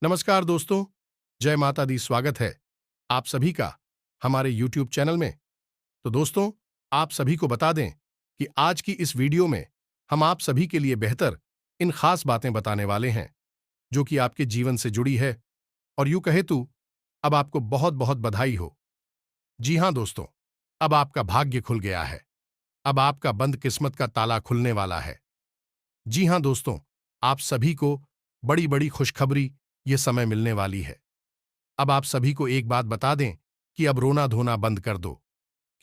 नमस्कार दोस्तों, जय माता दी। स्वागत है आप सभी का हमारे YouTube चैनल में। तो दोस्तों, आप सभी को बता दें कि आज की इस वीडियो में हम आप सभी के लिए बेहतर इन खास बातें बताने वाले हैं जो कि आपके जीवन से जुड़ी है। और यूं कहे तो अब आपको बहुत बहुत बधाई हो। जी हां दोस्तों, अब आपका भाग्य खुल गया है। अब आपका बंद किस्मत का ताला खुलने वाला है। जी हां दोस्तों, आप सभी को बड़ी बड़ी खुशखबरी ये समय मिलने वाली है। अब आप सभी को एक बात बता दें कि अब रोना धोना बंद कर दो,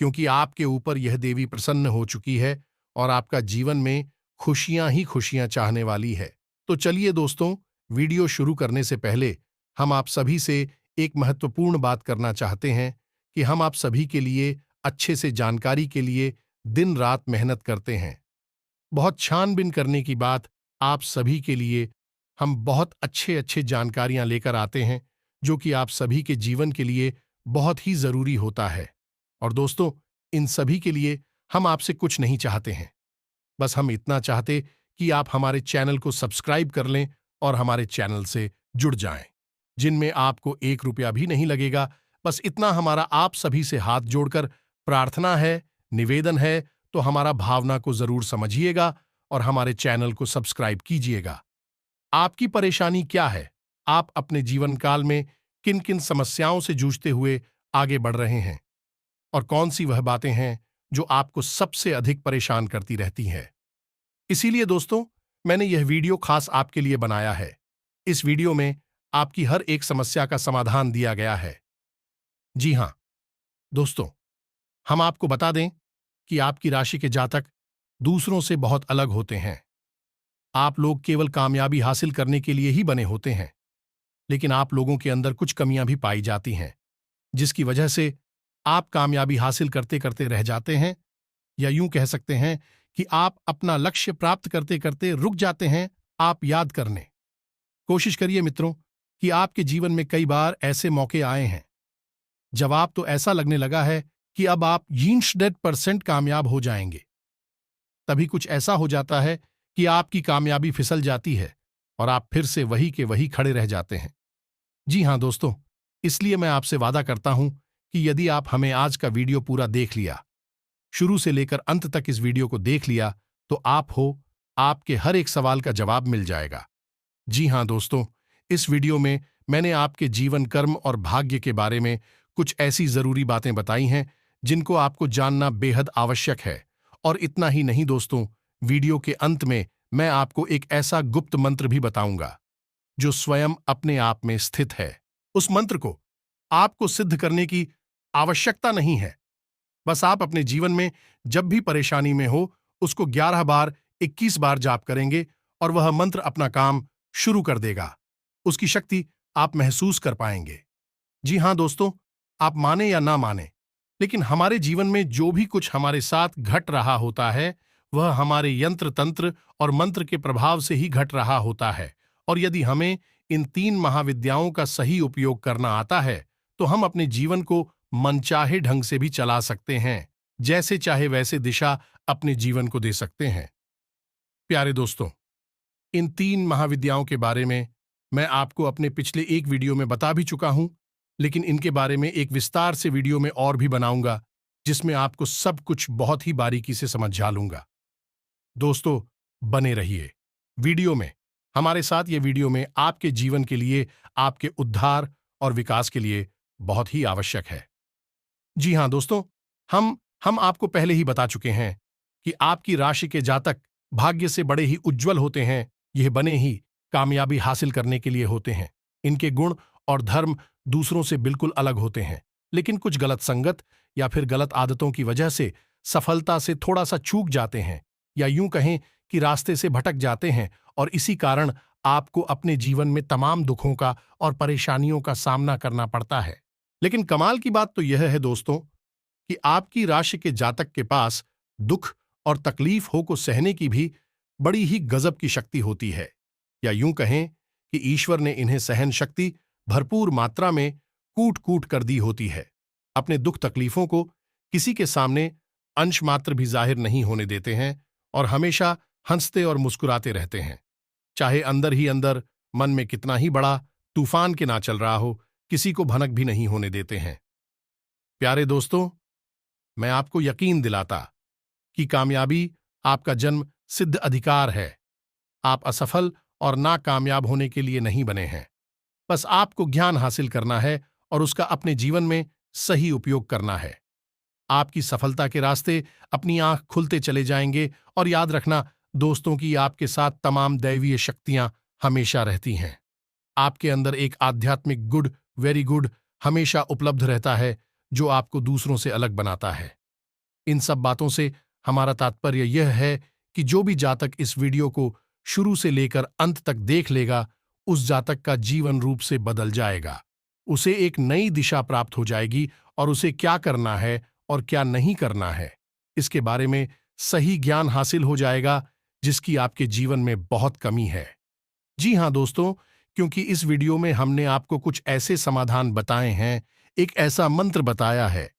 क्योंकि आपके ऊपर यह देवी प्रसन्न हो चुकी है और आपका जीवन में खुशियां ही खुशियां चाहने वाली है। तो चलिए दोस्तों, वीडियो शुरू करने से पहले हम आप सभी से एक महत्वपूर्ण बात करना चाहते हैं कि हम आप सभी के लिए अच्छे से जानकारी के लिए दिन रात मेहनत करते हैं। बहुत छानबीन करने की बात आप सभी के लिए हम बहुत अच्छे अच्छे जानकारियां लेकर आते हैं जो कि आप सभी के जीवन के लिए बहुत ही जरूरी होता है। और दोस्तों, इन सभी के लिए हम आपसे कुछ नहीं चाहते हैं, बस हम इतना चाहते कि आप हमारे चैनल को सब्सक्राइब कर लें और हमारे चैनल से जुड़ जाएं, जिनमें आपको 1 रुपया भी नहीं लगेगा। बस इतना हमारा आप सभी से हाथ जोड़कर प्रार्थना है, निवेदन है। तो हमारा भावना को जरूर समझिएगा और हमारे चैनल को सब्सक्राइब कीजिएगा। आपकी परेशानी क्या है? आप अपने जीवन काल में किन किन समस्याओं से जूझते हुए आगे बढ़ रहे हैं और कौन सी वह बातें हैं जो आपको सबसे अधिक परेशान करती रहती हैं? इसीलिए दोस्तों, मैंने यह वीडियो खास आपके लिए बनाया है। इस वीडियो में आपकी हर एक समस्या का समाधान दिया गया है। जी हां दोस्तों, हम आपको बता दें कि आपकी राशि के जातक दूसरों से बहुत अलग होते हैं। आप लोग केवल कामयाबी हासिल करने के लिए ही बने होते हैं, लेकिन आप लोगों के अंदर कुछ कमियां भी पाई जाती हैं, जिसकी वजह से आप कामयाबी हासिल करते करते रह जाते हैं, या यूं कह सकते हैं कि आप अपना लक्ष्य प्राप्त करते करते रुक जाते हैं। आप याद करने कोशिश करिए मित्रों कि आपके जीवन में कई बार ऐसे मौके आए हैं जब आप तो ऐसा लगने लगा है कि अब आप 100% कामयाब हो जाएंगे। तभी कुछ ऐसा हो जाता है कि आपकी कामयाबी फिसल जाती है और आप फिर से वही के वही खड़े रह जाते हैं। जी हां दोस्तों, इसलिए मैं आपसे वादा करता हूं कि यदि आप हमें आज का वीडियो पूरा देख लिया, शुरू से लेकर अंत तक इस वीडियो को देख लिया, तो आपके हर एक सवाल का जवाब मिल जाएगा। जी हां दोस्तों, इस वीडियो में मैंने आपके जीवन, कर्म और भाग्य के बारे में कुछ ऐसी जरूरी बातें बताई हैं जिनको आपको जानना बेहद आवश्यक है। और इतना ही नहीं दोस्तों, वीडियो के अंत में मैं आपको एक ऐसा गुप्त मंत्र भी बताऊंगा जो स्वयं अपने आप में स्थित है। उस मंत्र को आपको सिद्ध करने की आवश्यकता नहीं है। बस आप अपने जीवन में जब भी परेशानी में हो, उसको 11 बार 21 बार जाप करेंगे और वह मंत्र अपना काम शुरू कर देगा। उसकी शक्ति आप महसूस कर पाएंगे। जी हां दोस्तों, आप माने या ना माने, लेकिन हमारे जीवन में जो भी कुछ हमारे साथ घट रहा होता है, वह हमारे यंत्र तंत्र और मंत्र के प्रभाव से ही घट रहा होता है। और यदि हमें इन 3 महाविद्याओं का सही उपयोग करना आता है, तो हम अपने जीवन को मनचाहे ढंग से भी चला सकते हैं, जैसे चाहे वैसे दिशा अपने जीवन को दे सकते हैं। प्यारे दोस्तों, इन 3 महाविद्याओं के बारे में मैं आपको अपने पिछले एक वीडियो में बता भी चुका हूं, लेकिन इनके बारे में एक विस्तार से वीडियो में और भी बनाऊंगा, जिसमें आपको सब कुछ बहुत ही बारीकी से समझा लूंगा। दोस्तों, बने रहिए वीडियो में। हमारे साथ ये वीडियो में आपके जीवन के लिए, आपके उद्धार और विकास के लिए बहुत ही आवश्यक है। जी हां दोस्तों, हम आपको पहले ही बता चुके हैं कि आपकी राशि के जातक भाग्य से बड़े ही उज्जवल होते हैं। यह बने ही कामयाबी हासिल करने के लिए होते हैं। इनके गुण और धर्म दूसरों से बिल्कुल अलग होते हैं, लेकिन कुछ गलत संगत या फिर गलत आदतों की वजह से सफलता से थोड़ा सा चूक जाते हैं, या यूं कहें कि रास्ते से भटक जाते हैं। और इसी कारण आपको अपने जीवन में तमाम दुखों का और परेशानियों का सामना करना पड़ता है। लेकिन कमाल की बात तो यह है दोस्तों कि आपकी राशि के जातक के पास दुख और तकलीफों को सहने की भी बड़ी ही गजब की शक्ति होती है, या यूं कहें कि ईश्वर ने इन्हें सहन शक्ति भरपूर मात्रा में कूट कूट कर दी होती है। अपने दुख तकलीफों को किसी के सामने अंश मात्र भी जाहिर नहीं होने देते हैं और हमेशा हंसते और मुस्कुराते रहते हैं, चाहे अंदर ही अंदर मन में कितना ही बड़ा तूफान के ना चल रहा हो, किसी को भनक भी नहीं होने देते हैं। प्यारे दोस्तों, मैं आपको यकीन दिलाता कि कामयाबी आपका जन्म सिद्ध अधिकार है। आप असफल और नाकामयाब होने के लिए नहीं बने हैं। बस आपको ज्ञान हासिल करना है और उसका अपने जीवन में सही उपयोग करना है। आपकी सफलता के रास्ते अपनी आंख खुलते चले जाएंगे और याद रखना दोस्तों की आपके साथ तमाम दैवीय शक्तियां हमेशा रहती हैं। आपके अंदर एक आध्यात्मिक गुड, वेरी गुड हमेशा उपलब्ध रहता है जो आपको दूसरों से अलग बनाता है। इन सब बातों से हमारा तात्पर्य यह है कि जो भी जातक इस वीडियो को शुरू से लेकर अंत तक देख लेगा, उस जातक का जीवन रूप से बदल जाएगा। उसे एक नई दिशा प्राप्त हो जाएगी और उसे क्या करना है और क्या नहीं करना है, इसके बारे में सही ज्ञान हासिल हो जाएगा, जिसकी आपके जीवन में बहुत कमी है। जी हां दोस्तों, क्योंकि इस वीडियो में हमने आपको कुछ ऐसे समाधान बताए हैं, एक ऐसा मंत्र बताया है,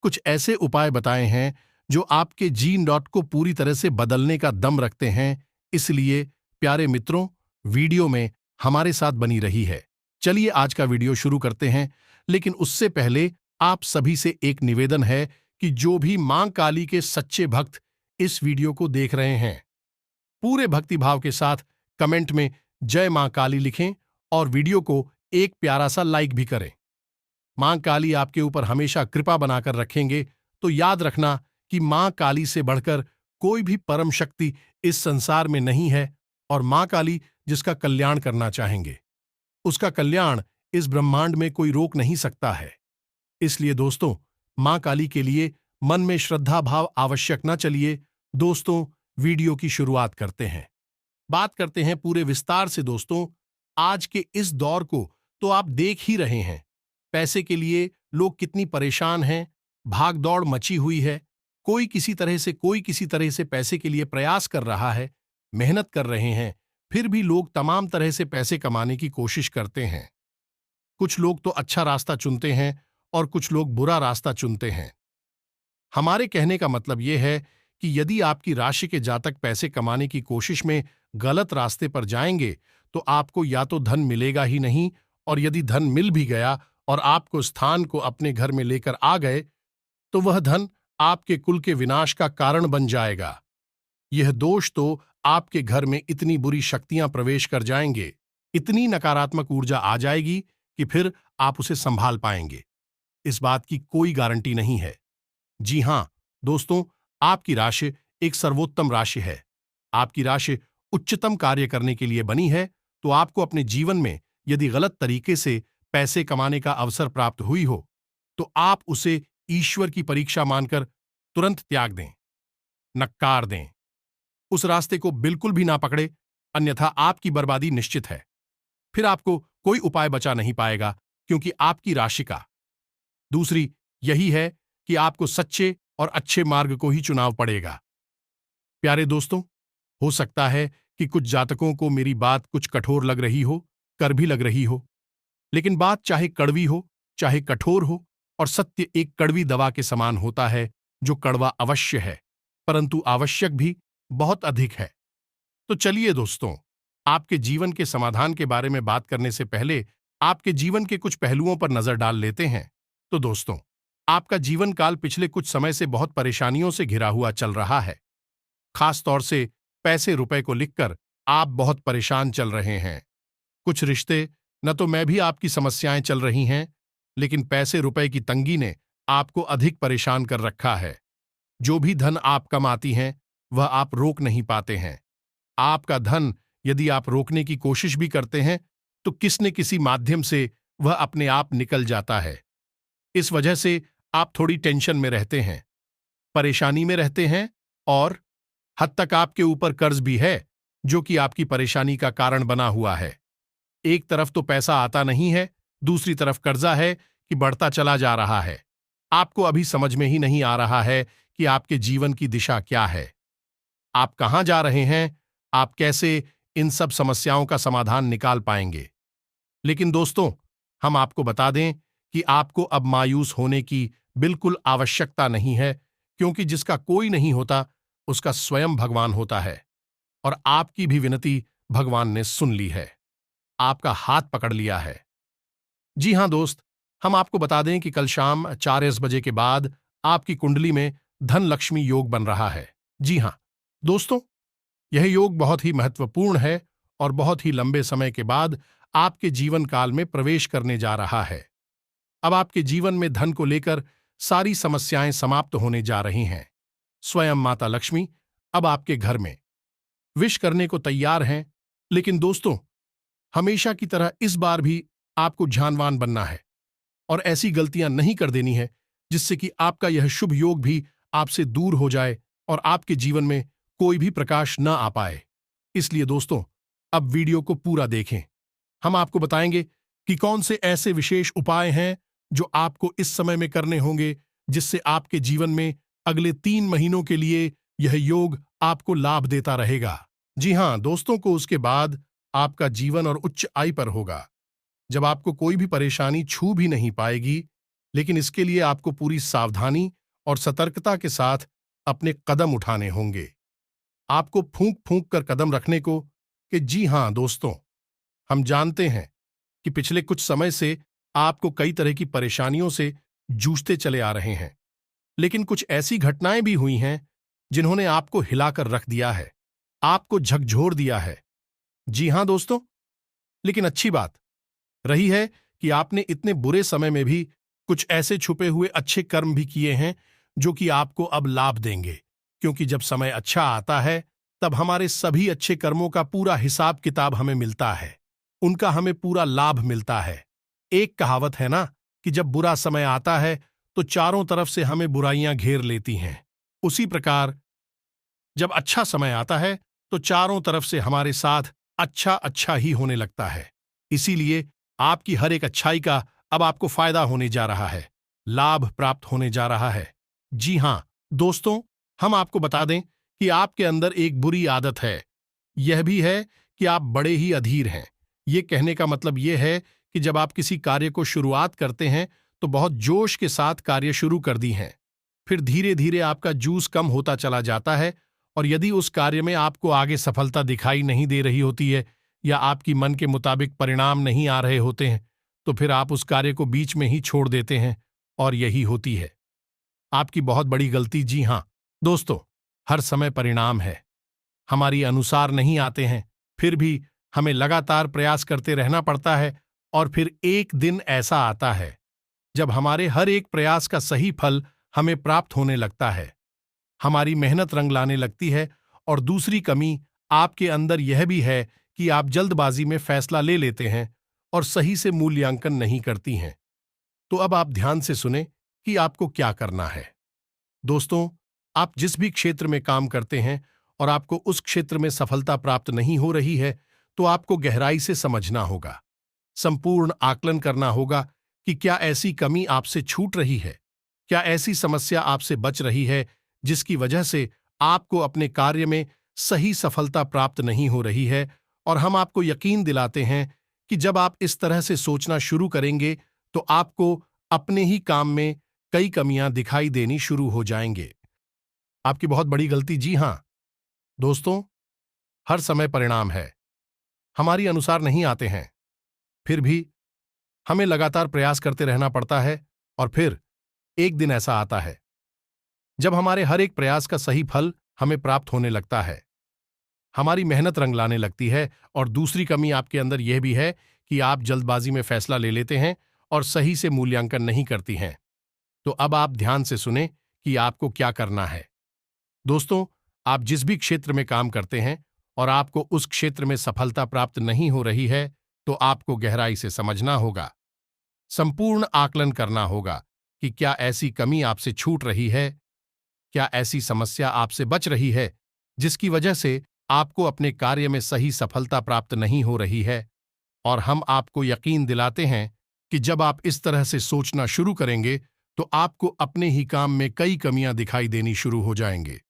कुछ ऐसे उपाय बताए हैं जो आपके जीन डॉट को पूरी तरह से बदलने का दम रखते हैं। इसलिए प्यारे मित्रों, वीडियो में हमारे साथ बनी रही है। चलिए आज का वीडियो शुरू करते हैं, लेकिन उससे पहले आप सभी से एक निवेदन है कि जो भी मां काली के सच्चे भक्त इस वीडियो को देख रहे हैं, पूरे भक्तिभाव के साथ कमेंट में जय मां काली लिखें और वीडियो को एक प्यारा सा लाइक भी करें। मां काली आपके ऊपर हमेशा कृपा बनाकर रखेंगे, तो याद रखना कि मां काली से बढ़कर कोई भी परम शक्ति इस संसार में नहीं है और मां काली जिसका कल्याण करना चाहेंगे, उसका कल्याण इस ब्रह्मांड में कोई रोक नहीं सकता है। इसलिए दोस्तों, मां काली के लिए मन में श्रद्धा भाव आवश्यक न। चलिए दोस्तों, वीडियो की शुरुआत करते हैं। बात करते हैं पूरे विस्तार से दोस्तों। आज के इस दौर को तो आप देख ही रहे हैं। पैसे के लिए लोग कितनी परेशान हैं, भाग दौड़ मची हुई है। कोई किसी तरह से पैसे के लिए प्रयास कर रहा है, मेहनत कर रहे हैं, फिर भी लोग तमाम तरह से पैसे कमाने की कोशिश करते हैं। कुछ लोग तो अच्छा रास्ता चुनते हैं और कुछ लोग बुरा रास्ता चुनते हैं। हमारे कहने का मतलब यह है कि यदि आपकी राशि के जातक पैसे कमाने की कोशिश में गलत रास्ते पर जाएंगे, तो आपको या तो धन मिलेगा ही नहीं, और यदि धन मिल भी गया और आपको स्थान को अपने घर में लेकर आ गए, तो वह धन आपके कुल के विनाश का कारण बन जाएगा। यह दोष तो आपके घर में इतनी बुरी शक्तियां प्रवेश कर जाएंगे, इतनी नकारात्मक ऊर्जा आ जाएगी कि फिर आप उसे संभाल पाएंगे, इस बात की कोई गारंटी नहीं है। जी हां दोस्तों, आपकी राशि एक सर्वोत्तम राशि है। आपकी राशि उच्चतम कार्य करने के लिए बनी है, तो आपको अपने जीवन में यदि गलत तरीके से पैसे कमाने का अवसर प्राप्त हुई हो, तो आप उसे ईश्वर की परीक्षा मानकर तुरंत त्याग दें, नकार दें। उस रास्ते को बिल्कुल भी ना पकड़े, अन्यथा आपकी बर्बादी निश्चित है। फिर आपको कोई उपाय बचा नहीं पाएगा, क्योंकि आपकी राशि का। दूसरी यही है कि आपको सच्चे और अच्छे मार्ग को ही चुनाव पड़ेगा। प्यारे दोस्तों, हो सकता है कि कुछ जातकों को मेरी बात कुछ कठोर लग रही हो, कर भी लग रही हो, लेकिन बात चाहे कड़वी हो, चाहे कठोर हो, और सत्य एक कड़वी दवा के समान होता है, जो कड़वा अवश्य है, परंतु आवश्यक भी बहुत अधिक है। तो चलिए दोस्तों, आपके जीवन के समाधान के बारे में बात करने से पहले आपके जीवन के कुछ पहलुओं पर नजर डाल लेते हैं। तो दोस्तों, आपका जीवन काल पिछले कुछ समय से बहुत परेशानियों से घिरा हुआ चल रहा है। खास तौर से पैसे रुपए को लिखकर आप बहुत परेशान चल रहे हैं। कुछ रिश्ते, न तो मैं भी आपकी समस्याएं चल रही हैं, लेकिन पैसे रुपए की तंगी ने आपको अधिक परेशान कर रखा है। जो भी धन आप कमाती हैं, वह आप रोक नहीं पाते हैं। आपका धन यदि आप रोकने की कोशिश भी करते हैं, तो किसी न किसी माध्यम से वह अपने आप निकल जाता है। इस वजह से आप थोड़ी टेंशन में रहते हैं, परेशानी में रहते हैं, और हद तक आपके ऊपर कर्ज भी है, जो कि आपकी परेशानी का कारण बना हुआ है। एक तरफ तो पैसा आता नहीं है, दूसरी तरफ कर्जा है कि बढ़ता चला जा रहा है। आपको अभी समझ में ही नहीं आ रहा है कि आपके जीवन की दिशा क्या है, आप कहां जा रहे हैं, आप कैसे इन सब समस्याओं का समाधान निकाल पाएंगे। लेकिन दोस्तों, हम आपको बता दें कि आपको अब मायूस होने की बिल्कुल आवश्यकता नहीं है, क्योंकि जिसका कोई नहीं होता, उसका स्वयं भगवान होता है, और आपकी भी विनती भगवान ने सुन ली है। आपका हाथ पकड़ लिया है। जी हां दोस्त, हम आपको बता दें कि कल शाम 4 बजे के बाद आपकी कुंडली में धन लक्ष्मी योग बन रहा है। जी हां दोस्तों, यह योग बहुत ही महत्वपूर्ण है और बहुत ही लंबे समय के बाद आपके जीवन काल में प्रवेश करने जा रहा है। अब आपके जीवन में धन को लेकर सारी समस्याएं समाप्त होने जा रही हैं। स्वयं माता लक्ष्मी अब आपके घर में विश करने को तैयार हैं। लेकिन दोस्तों, हमेशा की तरह इस बार भी आपको ध्यानवान बनना है और ऐसी गलतियां नहीं कर देनी है जिससे कि आपका यह शुभ योग भी आपसे दूर हो जाए और आपके जीवन में कोई भी प्रकाश न आ पाए। इसलिए दोस्तों, अब वीडियो को पूरा देखें। हम आपको बताएंगे कि कौन से ऐसे विशेष उपाय हैं जो आपको इस समय में करने होंगे जिससे आपके जीवन में अगले 3 महीनों के लिए यह योग आपको लाभ देता रहेगा। जी हां दोस्तों, को उसके बाद आपका जीवन और उच्च आय पर होगा, जब आपको कोई भी परेशानी छू भी नहीं पाएगी। लेकिन इसके लिए आपको पूरी सावधानी और सतर्कता के साथ अपने कदम उठाने होंगे। आपको फूंक फूंक कर कदम रखने को कि जी हां दोस्तों, हम जानते हैं कि पिछले कुछ समय से आपको कई तरह की परेशानियों से जूझते चले आ रहे हैं। लेकिन कुछ ऐसी घटनाएं भी हुई हैं जिन्होंने आपको हिलाकर रख दिया है, आपको झकझोर दिया है। जी हां दोस्तों, लेकिन अच्छी बात रही है कि आपने इतने बुरे समय में भी कुछ ऐसे छुपे हुए अच्छे कर्म भी किए हैं जो कि आपको अब लाभ देंगे। क्योंकि जब समय अच्छा आता है तब हमारे सभी अच्छे कर्मों का पूरा हिसाब किताब हमें मिलता है, उनका हमें पूरा लाभ मिलता है। एक कहावत है ना कि जब बुरा समय आता है तो चारों तरफ से हमें बुराइयां घेर लेती हैं। उसी प्रकार जब अच्छा समय आता है तो चारों तरफ से हमारे साथ अच्छा अच्छा ही होने लगता है। इसीलिए आपकी हर एक अच्छाई का अब आपको फायदा होने जा रहा है, लाभ प्राप्त होने जा रहा है। जी हां दोस्तों, हम आपको बता दें कि आपके अंदर एक बुरी आदत है। यह भी है कि आप बड़े ही अधीर हैं। ये कहने का मतलब यह है कि जब आप किसी कार्य को शुरुआत करते हैं तो बहुत जोश के साथ कार्य शुरू कर दी हैं। फिर धीरे धीरे आपका जूस कम होता चला जाता है और यदि उस कार्य में आपको आगे सफलता दिखाई नहीं दे रही होती है या आपकी मन के मुताबिक परिणाम नहीं आ रहे होते हैं तो फिर आप उस कार्य को बीच में ही छोड़ देते हैं और यही होती है आपकी बहुत बड़ी गलती। जी हां दोस्तों, हर समय परिणाम है हमारी अनुसार नहीं आते हैं, फिर भी हमें लगातार प्रयास करते रहना पड़ता है और फिर एक दिन ऐसा आता है जब हमारे हर एक प्रयास का सही फल हमें प्राप्त होने लगता है, हमारी मेहनत रंग लाने लगती है। और दूसरी कमी आपके अंदर यह भी है कि आप जल्दबाजी में फैसला ले लेते हैं और सही से मूल्यांकन नहीं करती हैं। तो अब आप ध्यान से सुने कि आपको क्या करना है। दोस्तों, आप जिस भी क्षेत्र में काम करते हैं और आपको उस क्षेत्र में सफलता प्राप्त नहीं हो रही है तो आपको गहराई से समझना होगा, संपूर्ण आकलन करना होगा कि क्या ऐसी कमी आपसे छूट रही है, क्या ऐसी समस्या आपसे बच रही है जिसकी वजह से आपको अपने कार्य में सही सफलता प्राप्त नहीं हो रही है। और हम आपको यकीन दिलाते हैं कि जब आप इस तरह से सोचना शुरू करेंगे तो आपको अपने ही काम में कई कमियां दिखाई देनी शुरू हो जाएंगे। आपकी बहुत बड़ी गलती। जी हां दोस्तों, हर समय परिणाम है हमारी अनुसार नहीं आते हैं, फिर भी हमें लगातार प्रयास करते रहना पड़ता है और फिर एक दिन ऐसा आता है जब हमारे हर एक प्रयास का सही फल हमें प्राप्त होने लगता है, हमारी मेहनत रंग लाने लगती है। और दूसरी कमी आपके अंदर यह भी है कि आप जल्दबाजी में फैसला ले लेते हैं और सही से मूल्यांकन नहीं करती हैं। तो अब आप ध्यान से सुने कि आपको क्या करना है। दोस्तों, आप जिस भी क्षेत्र में काम करते हैं और आपको उस क्षेत्र में सफलता प्राप्त नहीं हो रही है तो आपको गहराई से समझना होगा, संपूर्ण आकलन करना होगा कि क्या ऐसी कमी आपसे छूट रही है, क्या ऐसी समस्या आपसे बच रही है जिसकी वजह से आपको अपने कार्य में सही सफलता प्राप्त नहीं हो रही है। और हम आपको यकीन दिलाते हैं कि जब आप इस तरह से सोचना शुरू करेंगे तो आपको अपने ही काम में कई कमियां दिखाई देनी शुरू हो जाएंगे।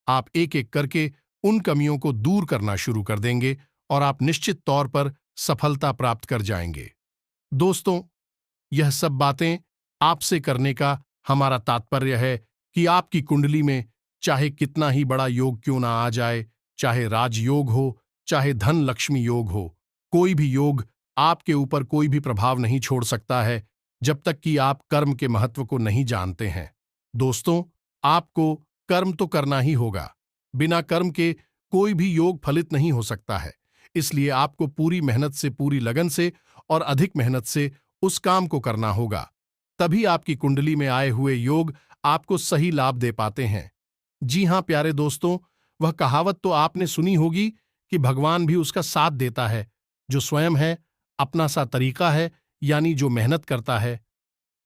आप एक एक करके उन कमियों को दूर करना शुरू कर देंगे और आप निश्चित तौर पर सफलता प्राप्त कर जाएंगे। दोस्तों, यह सब बातें आपसे करने का हमारा तात्पर्य है कि आपकी कुंडली में चाहे कितना ही बड़ा योग क्यों ना आ जाए, चाहे राजयोग हो, चाहे धन लक्ष्मी योग हो, कोई भी योग आपके ऊपर कोई भी प्रभाव नहीं छोड़ सकता है जब तक कि आप कर्म के महत्व को नहीं जानते हैं। दोस्तों, आपको कर्म तो करना ही होगा। बिना कर्म के कोई भी योग फलित नहीं हो सकता है। इसलिए आपको पूरी मेहनत से, पूरी लगन से और अधिक मेहनत से उस काम को करना होगा। तभी आपकी कुंडली में आए हुए योग आपको सही लाभ दे पाते हैं। जी हां प्यारे दोस्तों, वह कहावत तो आपने सुनी होगी कि भगवान भी उसका साथ देता है जो स्वयं है, अपना सा तरीका है, यानी जो मेहनत करता है।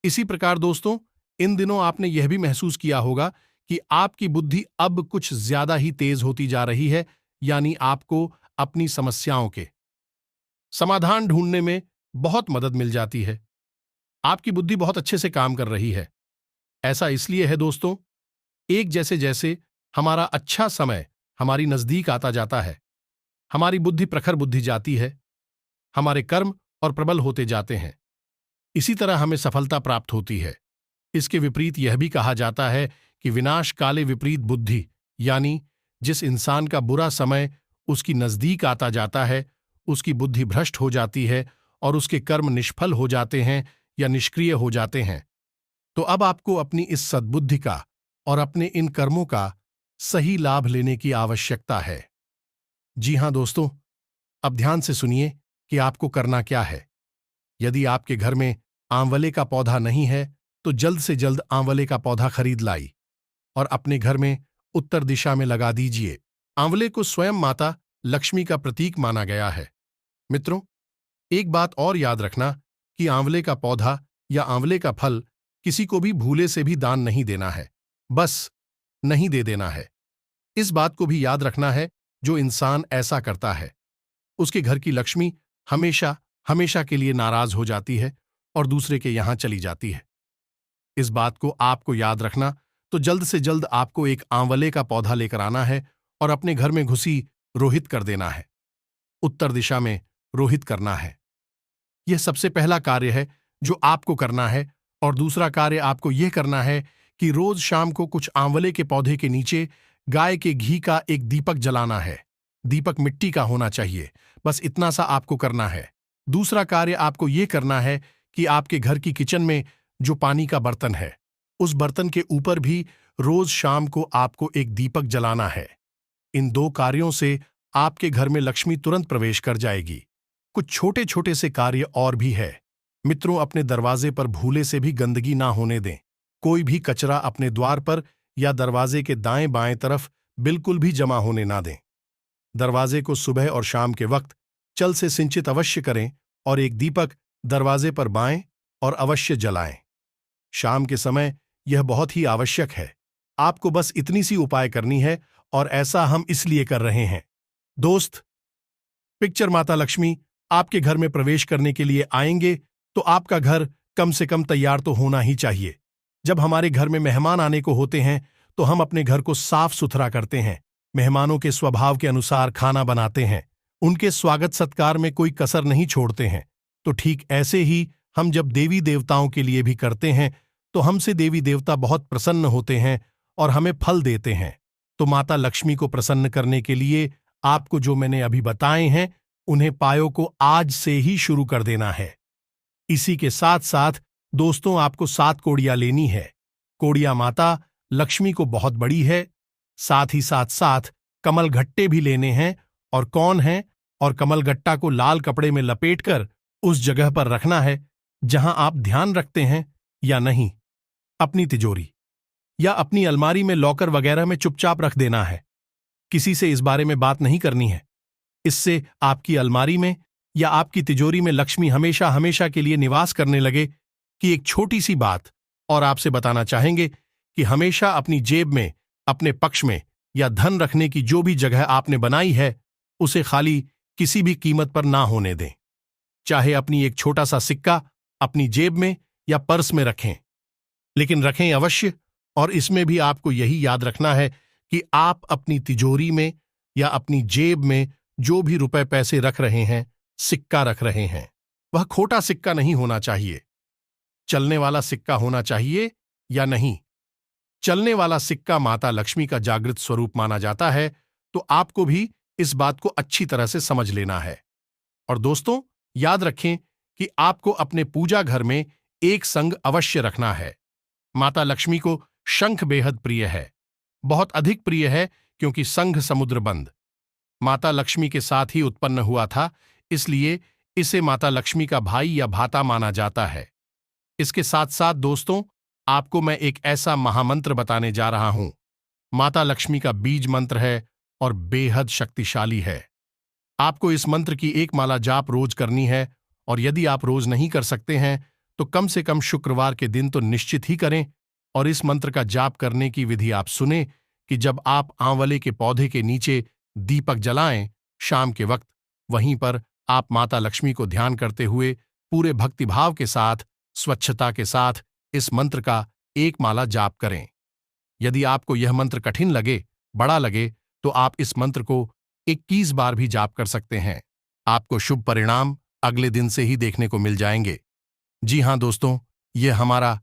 इसी प्रकार दोस्तों, इन दिनों आपने यह भी महसूस किया होगा कि आपकी बुद्धि अब कुछ ज्यादा ही तेज होती जा रही है, यानी आपको अपनी समस्याओं के समाधान ढूंढने में बहुत मदद मिल जाती है। आपकी बुद्धि बहुत अच्छे से काम कर रही है। ऐसा इसलिए है दोस्तों, एक जैसे जैसे हमारा अच्छा समय हमारी नजदीक आता जाता है, हमारी बुद्धि प्रखर बुद्धि जाती है, हमारे कर्म और प्रबल होते जाते हैं। इसी तरह हमें सफलता प्राप्त होती है। इसके विपरीत यह भी कहा जाता है कि विनाश काले विपरीत बुद्धि, यानी जिस इंसान का बुरा समय उसकी नजदीक आता जाता है, उसकी बुद्धि भ्रष्ट हो जाती है और उसके कर्म निष्फल हो जाते हैं या निष्क्रिय हो जाते हैं। तो अब आपको अपनी इस सद्बुद्धि का और अपने इन कर्मों का सही लाभ लेने की आवश्यकता है। जी हां दोस्तों, अब ध्यान से सुनिए कि आपको करना क्या है। यदि आपके घर में आंवले का पौधा नहीं है तो जल्द से जल्द आंवले का पौधा खरीद लाई और अपने घर में उत्तर दिशा में लगा दीजिए। आंवले को स्वयं माता लक्ष्मी का प्रतीक माना गया है। मित्रों, एक बात और याद रखना कि आंवले का पौधा या आंवले का फल किसी को भी भूले से भी दान नहीं देना है, बस नहीं दे देना है। इस बात को भी याद रखना है, जो इंसान ऐसा करता है उसके घर की लक्ष्मी हमेशा हमेशा के लिए नाराज हो जाती है और दूसरे के यहां चली जाती है। इस बात को आपको याद रखना, तो जल्द से जल्द आपको एक आंवले का पौधा लेकर आना है और अपने घर में घुसी रोहित कर देना है। उत्तर दिशा में रोहित करना है। यह सबसे पहला कार्य है जो आपको करना है। और दूसरा कार्य आपको यह करना है कि रोज शाम को कुछ आंवले के पौधे के नीचे गाय के घी का एक दीपक जलाना है। दीपक मिट्टी का होना चाहिए, बस इतना सा आपको करना है। दूसरा कार्य आपको यह करना है कि आपके घर की किचन में जो पानी का बर्तन है, उस बर्तन के ऊपर भी रोज शाम को आपको एक दीपक जलाना है। इन दो कार्यों से आपके घर में लक्ष्मी तुरंत प्रवेश कर जाएगी। कुछ छोटे छोटे से कार्य और भी है। मित्रों, अपने दरवाजे पर भूले से भी गंदगी ना होने दें। कोई भी कचरा अपने द्वार पर या दरवाजे के दाएं बाएं तरफ बिल्कुल भी जमा होने ना दें। दरवाजे को सुबह और शाम के वक्त जल से सिंचित अवश्य करें और एक दीपक दरवाजे पर बाएं और अवश्य जलाएं। शाम के समय यह बहुत ही आवश्यक है। आपको बस इतनी सी उपाय करनी है और ऐसा हम इसलिए कर रहे हैं। दोस्त, पिक्चर माता लक्ष्मी आपके घर में प्रवेश करने के लिए आएंगे तो आपका घर कम से कम तैयार तो होना ही चाहिए। जब हमारे घर में मेहमान आने को होते हैं तो हम अपने घर को साफ सुथरा करते हैं, मेहमानों के स्वभाव के अनुसार खाना बनाते हैं, उनके स्वागत सत्कार में कोई कसर नहीं छोड़ते हैं। तो ठीक ऐसे ही हम जब देवी देवताओं के लिए भी करते हैं तो हमसे देवी देवता बहुत प्रसन्न होते हैं और हमें फल देते हैं। तो माता लक्ष्मी को प्रसन्न करने के लिए आपको जो मैंने अभी बताए हैं, उन्हें पायों को आज से ही शुरू कर देना है। इसी के साथ साथ दोस्तों, आपको 7 कोड़ियां लेनी है। कोड़ियां माता लक्ष्मी को बहुत बड़ी है। साथ ही साथ कमल गट्टे भी लेने हैं। और कौन है, और कमल गट्टा को लाल कपड़े में लपेटकर उस जगह पर रखना है जहां आप ध्यान रखते हैं या नहीं। अपनी तिजोरी या अपनी अलमारी में लॉकर वगैरह में चुपचाप रख देना है। किसी से इस बारे में बात नहीं करनी है। इससे आपकी अलमारी में या आपकी तिजोरी में लक्ष्मी हमेशा हमेशा के लिए निवास करने लगे। कि एक छोटी सी बात और आपसे बताना चाहेंगे कि हमेशा अपनी जेब में, अपने पक्ष में या धन रखने की जो भी जगह आपने बनाई है, उसे खाली किसी भी कीमत पर ना होने दें। चाहे अपनी एक छोटा सा सिक्का अपनी जेब में या पर्स में रखें, लेकिन रखें अवश्य। और इसमें भी आपको यही याद रखना है कि आप अपनी तिजोरी में या अपनी जेब में जो भी रुपए पैसे रख रहे हैं, सिक्का रख रहे हैं, वह खोटा सिक्का नहीं होना चाहिए। चलने वाला सिक्का होना चाहिए या नहीं। चलने वाला सिक्का माता लक्ष्मी का जागृत स्वरूप माना जाता है। तो आपको भी इस बात को अच्छी तरह से समझ लेना है। और दोस्तों, याद रखें कि आपको अपने पूजा घर में एक संग अवश्य रखना है। माता लक्ष्मी को शंख बेहद प्रिय है, बहुत अधिक प्रिय है, क्योंकि संघ समुद्र बंद माता लक्ष्मी के साथ ही उत्पन्न हुआ था, इसलिए इसे माता लक्ष्मी का भाई या भाता माना जाता है। इसके साथ साथ दोस्तों, आपको मैं एक ऐसा महामंत्र बताने जा रहा हूं। माता लक्ष्मी का बीज मंत्र है और बेहद शक्तिशाली है। आपको इस मंत्र की एक माला जाप रोज करनी है, और यदि आप रोज नहीं कर सकते हैं तो कम से कम शुक्रवार के दिन तो निश्चित ही करें। और इस मंत्र का जाप करने की विधि आप सुने कि जब आप आंवले के पौधे के नीचे दीपक जलाएं शाम के वक्त, वहीं पर आप माता लक्ष्मी को ध्यान करते हुए पूरे भक्तिभाव के साथ, स्वच्छता के साथ इस मंत्र का एक माला जाप करें। यदि आपको यह मंत्र कठिन लगे, बड़ा लगे, तो आप इस मंत्र को 21 बार भी जाप कर सकते हैं। आपको शुभ परिणाम अगले दिन से ही देखने को मिल जाएंगे। जी हां दोस्तों, यह हमारा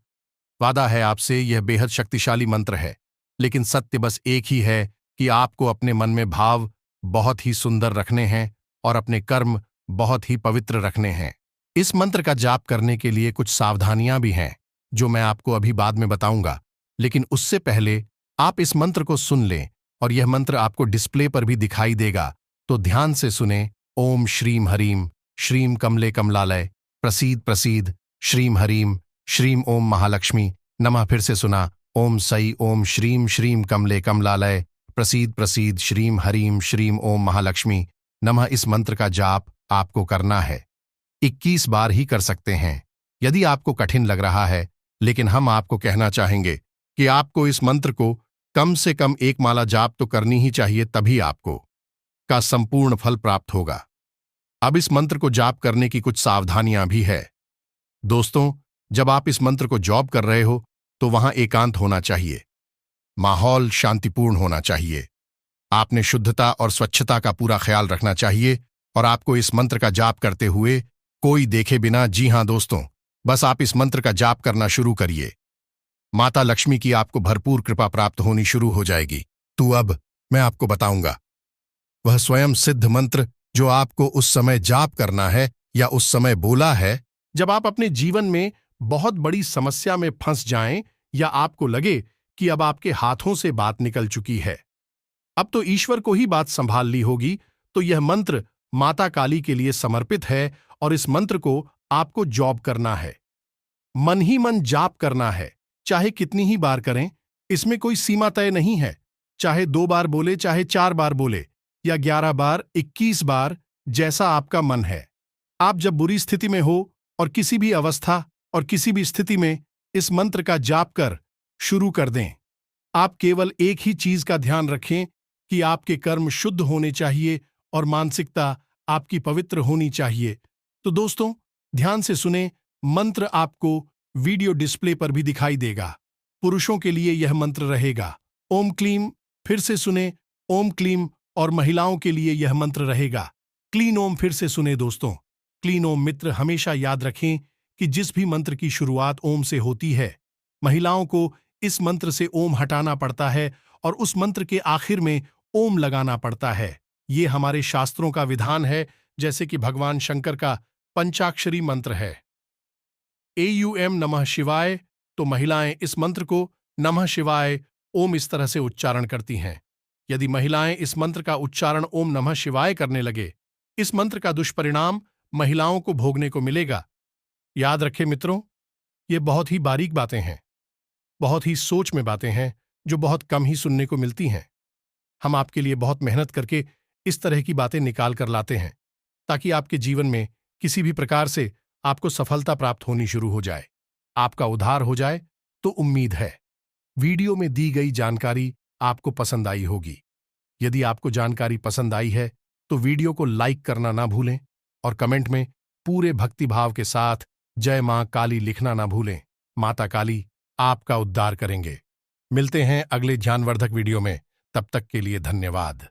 वादा है आपसे। यह बेहद शक्तिशाली मंत्र है, लेकिन सत्य बस एक ही है कि आपको अपने मन में भाव बहुत ही सुंदर रखने हैं और अपने कर्म बहुत ही पवित्र रखने हैं। इस मंत्र का जाप करने के लिए कुछ सावधानियां भी हैं, जो मैं आपको अभी बाद में बताऊंगा। लेकिन उससे पहले आप इस मंत्र को सुन लें, और यह मंत्र आपको डिस्प्ले पर भी दिखाई देगा, तो ध्यान से सुने। ओम श्रीम हरीम श्रीम कमले कमलालय प्रसीद प्रसीद श्रीम हरीम श्रीम ओम महालक्ष्मी नमः। फिर से सुना, ओम सई ओम श्रीम श्रीम कमले कमलालय प्रसीद प्रसीद श्रीम हरीम श्रीम ओम महालक्ष्मी नमः। इस मंत्र का जाप आपको करना है, 21 बार ही कर सकते हैं। यदि आपको कठिन लग रहा है, लेकिन हम आपको कहना चाहेंगे कि आपको इस मंत्र को कम से कम एक माला जाप तो करनी ही चाहिए, तभी आपको का संपूर्ण फल प्राप्त होगा। अब इस मंत्र को जाप करने की कुछ सावधानियां भी है। दोस्तों, जब आप इस मंत्र को जॉब कर रहे हो तो वहां एकांत होना चाहिए, माहौल शांतिपूर्ण होना चाहिए। आपने शुद्धता और स्वच्छता का पूरा ख्याल रखना चाहिए, और आपको इस मंत्र का जाप करते हुए कोई देखे बिना, जी हां दोस्तों, बस आप इस मंत्र का जाप करना शुरू करिए। माता लक्ष्मी की आपको भरपूर कृपा प्राप्त होनी शुरू हो जाएगी। तो अब मैं आपको बताऊंगा वह स्वयं सिद्ध मंत्र जो आपको उस समय जाप करना है या उस समय बोला है जब आप अपने जीवन में बहुत बड़ी समस्या में फंस जाएं, या आपको लगे कि अब आपके हाथों से बात निकल चुकी है, अब तो ईश्वर को ही बात संभाल ली होगी। तो यह मंत्र माता काली के लिए समर्पित है, और इस मंत्र को आपको जॉब करना है, मन ही मन जाप करना है। चाहे कितनी ही बार करें, इसमें कोई सीमा तय नहीं है। चाहे 2 बार बोले, चाहे 4 बार बोले, या 11 बार, 21 बार, जैसा आपका मन है। आप जब बुरी स्थिति में हो और किसी भी अवस्था और किसी भी स्थिति में इस मंत्र का जाप कर शुरू कर दें। आप केवल एक ही चीज का ध्यान रखें कि आपके कर्म शुद्ध होने चाहिए और मानसिकता आपकी पवित्र होनी चाहिए। तो दोस्तों, ध्यान से सुने, मंत्र आपको वीडियो डिस्प्ले पर भी दिखाई देगा। पुरुषों के लिए यह मंत्र रहेगा ओम क्लीम। फिर से सुने, ओम क्लीम। और महिलाओं के लिए यह मंत्र रहेगा क्लीन ओम। फिर से सुने दोस्तों, क्लीन ओम। मित्र, हमेशा याद रखें कि जिस भी मंत्र की शुरुआत ओम से होती है, महिलाओं को इस मंत्र से ओम हटाना पड़ता है और उस मंत्र के आखिर में ओम लगाना पड़ता है। ये हमारे शास्त्रों का विधान है, जैसे कि भगवान शंकर का पंचाक्षरी मंत्र है AUM नमः शिवाय। तो महिलाएं इस मंत्र को नमः शिवाय ओम इस तरह से उच्चारण करती हैं। यदि महिलाएं इस मंत्र का उच्चारण ओम नमः शिवाय करने लगे, इस मंत्र का दुष्परिणाम महिलाओं को भोगने को मिलेगा। याद रखें मित्रों, ये बहुत ही बारीक बातें हैं, बहुत ही सोच में बातें हैं, जो बहुत कम ही सुनने को मिलती हैं। हम आपके लिए बहुत मेहनत करके इस तरह की बातें निकाल कर लाते हैं, ताकि आपके जीवन में किसी भी प्रकार से आपको सफलता प्राप्त होनी शुरू हो जाए, आपका उद्धार हो जाए। तो उम्मीद है वीडियो में दी गई जानकारी आपको पसंद आई होगी। यदि आपको जानकारी पसंद आई है तो वीडियो को लाइक करना ना भूलें, और कमेंट में पूरे भक्तिभाव के साथ जय मां काली लिखना ना भूलें। माता काली आपका उद्धार करेंगे। मिलते हैं अगले ज्ञानवर्धक वीडियो में, तब तक के लिए धन्यवाद।